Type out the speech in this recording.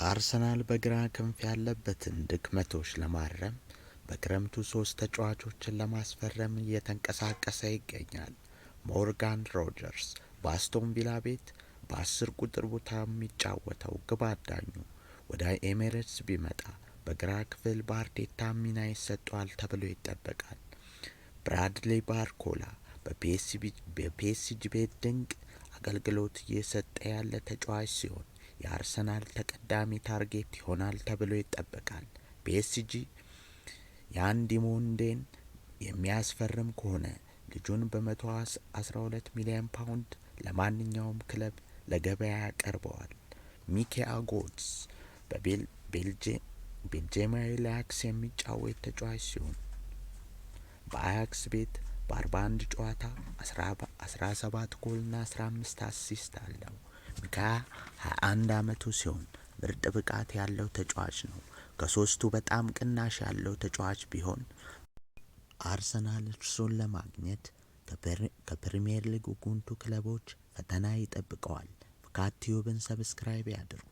አርሰናል በግራ ክንፍ ያለበትን ድክመቶች ለማረም በክረምቱ 3 ተጫዋቾችን ለማስፈረም እየተንቀሳቀሰ ይገኛል። ሞርጋን ሮጀርስ በአስቶን ቪላ ቤት በ10 ቁጥር ቦታ የሚጫወተው ግብ አዳኙ ወደ ኤሚሬትስ ቢመጣ በግራ ክፍል በአርቴታ ሚና ይሰጠዋል ተብሎ ይጠበቃል። ብራድሊ ባርኮላ በፒኤስጂ ቤት ድንቅ አገልግሎት እየሰጠ ያለ ተጫዋች ሲሆን የአርሰናል ተቀዳሚ ታርጌት ይሆናል ተብሎ ይጠበቃል። ፒኤስጂ ያንዲሞንዴን የሚያስፈርም ከሆነ ልጁን በ112 ሚሊዮን ፓውንድ ለማንኛውም ክለብ ለገበያ ያቀርበዋል። ሚኬአ ጎትስ ቤልጂየማዊ ለአያክስ የሚጫወት ተጫዋች ሲሆን በአያክስ ቤት በ41 ጨዋታ 17 ጎልና 15 አሲስት አለው። ሚኬአ 21 ዓመቱ ሲሆን ምርጥ ብቃት ያለው ተጫዋች ነው። ከሶስቱ በጣም ቅናሽ ያለው ተጫዋች ቢሆን አርሰናል እርሱን ለማግኘት ከፕሪሚየር ሊግ ጉንቱ ክለቦች ፈተና ይጠብቀዋል። ፍካት ቲዩብን ሰብስክራይብ ያድርጉ።